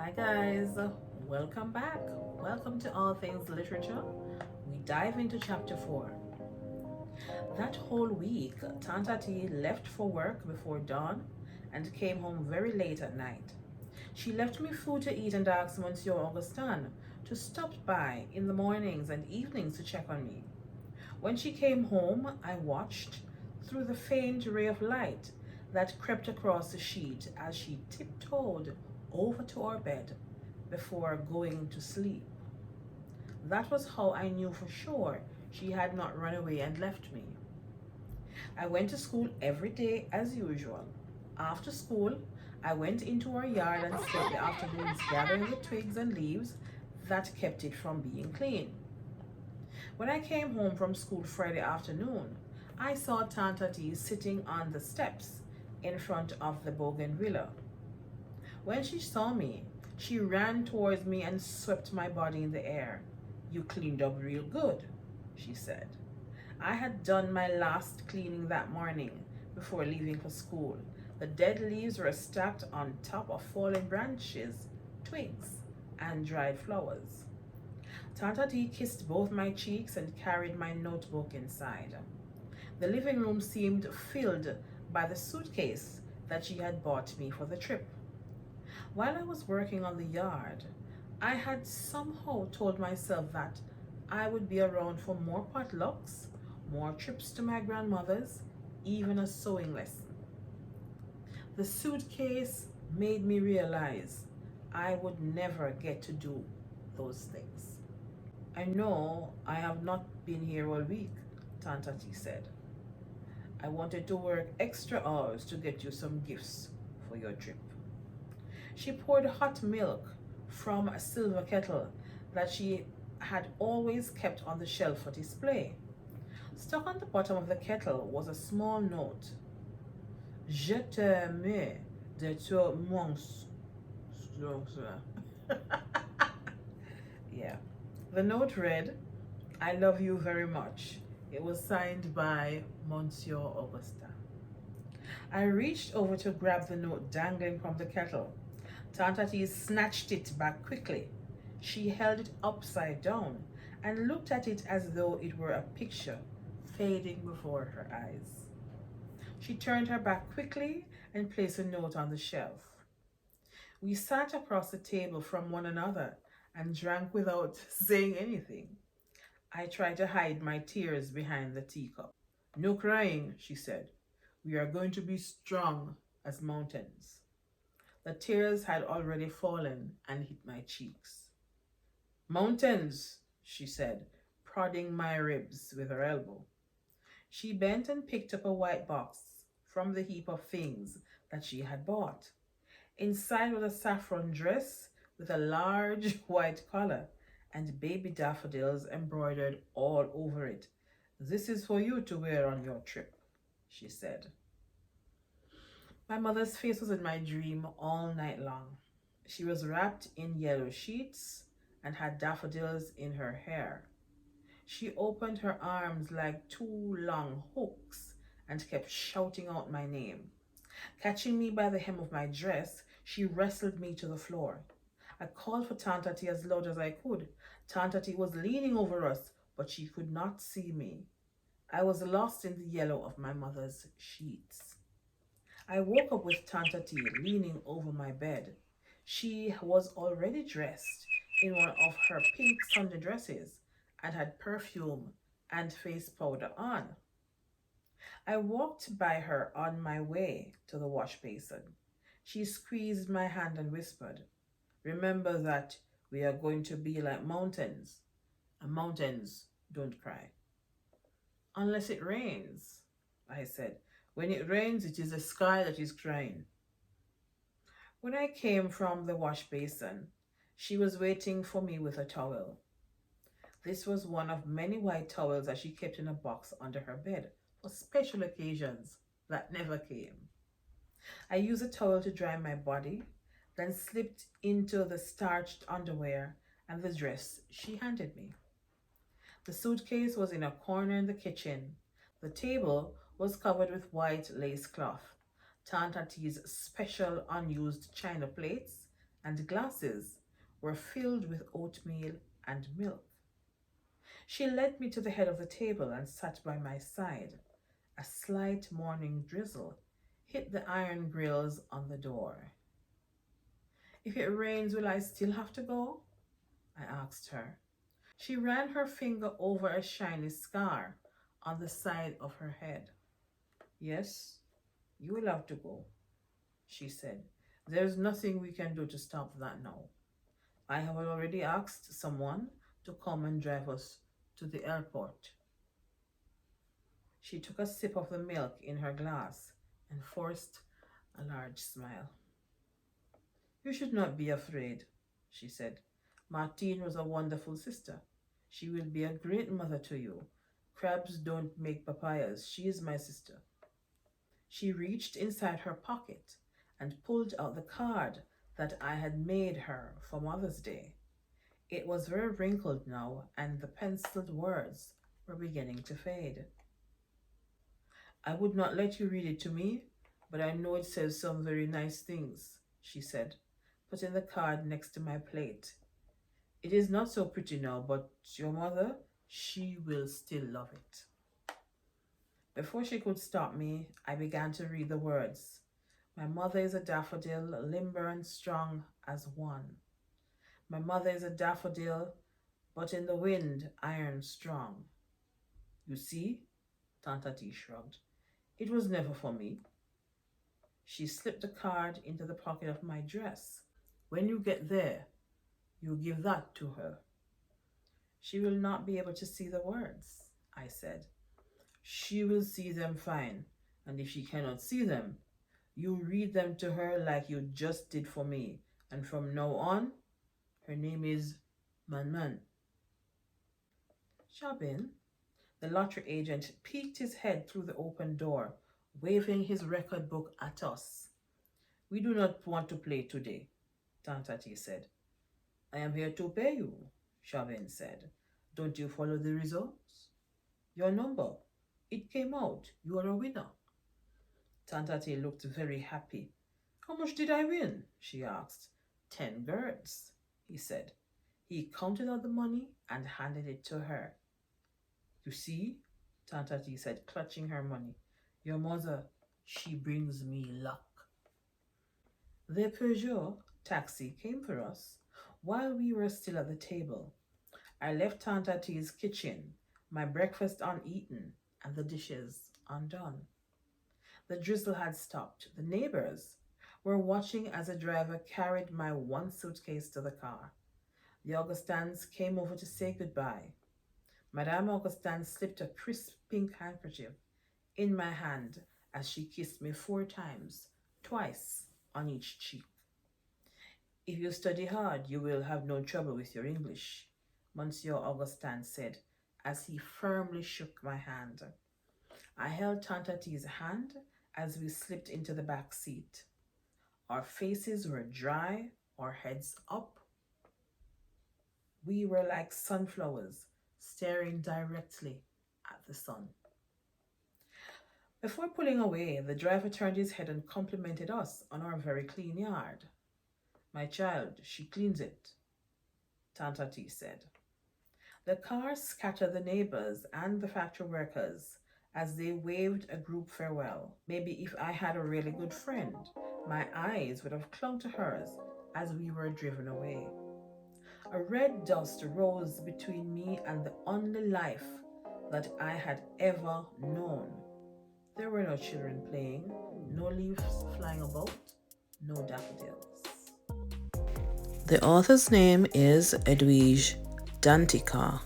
Hi guys, welcome back. Welcome to All Things Literature. We dive into chapter 4. That whole week, Tanta T left for work before dawn and came home very late at night. She left me food to eat and asked Monsieur Augustin to stop by in the mornings and evenings to check on me. When she came home, I watched through the faint ray of light that crept across the sheet as she tiptoed over to our bed before going to sleep. That was how I knew for sure she had not run away and left me. I went to school every day as usual. After school, I went into our yard and spent the afternoons gathering the twigs and leaves that kept it from being clean. When I came home from school Friday afternoon, I saw Tanta T sitting on the steps in front of the bougainvillea. When she saw me, she ran towards me and swept my body in the air. You cleaned up real good, she said. I had done my last cleaning that morning before leaving for school. The dead leaves were stacked on top of fallen branches, twigs, and dried flowers. Tanta T kissed both my cheeks and carried my notebook inside. The living room seemed filled by the suitcase that she had bought me for the trip. While I was working on the yard, I had somehow told myself that I would be around for more potlucks, more trips to my grandmother's, even a sewing lesson. The suitcase made me realize I would never get to do those things. I know I have not been here all week, Tanta T said. I wanted to work extra hours to get you some gifts for your trip. She poured hot milk from a silver kettle that she had always kept on the shelf for display. Stuck on the bottom of the kettle was a small note. Je t'aime de tout mon Yeah. The note read, I love you very much. It was signed by Monsieur Augustin. I reached over to grab the note dangling from the kettle. Tanta T snatched it back quickly. She held it upside down and looked at it as though it were a picture fading before her eyes. She turned her back quickly and placed a note on the shelf. We sat across the table from one another and drank without saying anything. I tried to hide my tears behind the teacup. No crying, she said. We are going to be strong as mountains. The tears had already fallen and hit my cheeks. Mountains, she said, prodding my ribs with her elbow. She bent and picked up a white box from the heap of things that she had bought. Inside was a saffron dress with a large white collar and baby daffodils embroidered all over it. This is for you to wear on your trip, she said. My mother's face was in my dream all night long. She was wrapped in yellow sheets and had daffodils in her hair. She opened her arms like two long hooks and kept shouting out my name. Catching me by the hem of my dress, she wrestled me to the floor. I called for Tanta T as loud as I could. Tanta T was leaning over us, but she could not see me. I was lost in the yellow of my mother's sheets. I woke up with Tanta T leaning over my bed. She was already dressed in one of her pink Sunday dresses and had perfume and face powder on. I walked by her on my way to the wash basin. She squeezed my hand and whispered, remember that we are going to be like mountains, and mountains don't cry. Unless it rains, I said. When it rains, it is the sky that is crying. When I came from the wash basin, she was waiting for me with a towel. This was one of many white towels that she kept in a box under her bed for special occasions that never came. I used a towel to dry my body, then slipped into the starched underwear and the dress she handed me. The suitcase was in a corner in the kitchen. The table was covered with white lace cloth, Tanta T's special unused china plates, and glasses were filled with oatmeal and milk. She led me to the head of the table and sat by my side. A slight morning drizzle hit the iron grills on the door. If it rains, will I still have to go? I asked her. She ran her finger over a shiny scar on the side of her head. Yes, you will have to go, she said. There's nothing we can do to stop that now. I have already asked someone to come and drive us to the airport. She took a sip of the milk in her glass and forced a large smile. You should not be afraid, she said. Martine was a wonderful sister. She will be a great mother to you. Crabs don't make papayas. She is my sister. She reached inside her pocket and pulled out the card that I had made her for Mother's Day. It was very wrinkled now, and the penciled words were beginning to fade. I would not let you read it to me, but I know it says some very nice things, she said, putting the card next to my plate. It is not so pretty now, but your mother, she will still love it. Before she could stop me, I began to read the words. My mother is a daffodil, limber and strong as one. My mother is a daffodil, but in the wind, iron strong. You see, Tanta T shrugged. It was never for me. She slipped the card into the pocket of my dress. When you get there, you give that to her. She will not be able to see the words, I said. She will see them fine, and if she cannot see them, you read them to her like you just did for me, and from now on, her name is Manman. Shabin, the lottery agent, peeked his head through the open door, waving his record book at us. We do not want to play today, Tantati said. I am here to pay you, Shabin said. Don't you follow the results? Your number. It came out. You are a winner. Tantati looked very happy. How much did I win? She asked. 10 girds, he said. He counted out the money and handed it to her. You see, Tantati said, clutching her money. Your mother, she brings me luck. The Peugeot taxi came for us while we were still at the table. I left Tantati's kitchen, my breakfast uneaten, and the dishes undone. The drizzle had stopped. The neighbors were watching as the driver carried my one suitcase to the car. The Augustins came over to say goodbye. Madame Augustin slipped a crisp pink handkerchief in my hand as she kissed me 4 times, twice on each cheek. If you study hard, you will have no trouble with your English, Monsieur Augustin said as he firmly shook my hand. I held Tantati's hand as we slipped into the back seat. Our faces were dry, our heads up. We were like sunflowers staring directly at the sun. Before pulling away, the driver turned his head and complimented us on our very clean yard. My child, she cleans it, Tantati said. The car scattered the neighbors and the factory workers as they waved a group farewell. Maybe if I had a really good friend, my eyes would have clung to hers as we were driven away. A red dust rose between me and the only life that I had ever known. There were no children playing, no leaves flying about, no daffodils. The author's name is Edwidge Danticat.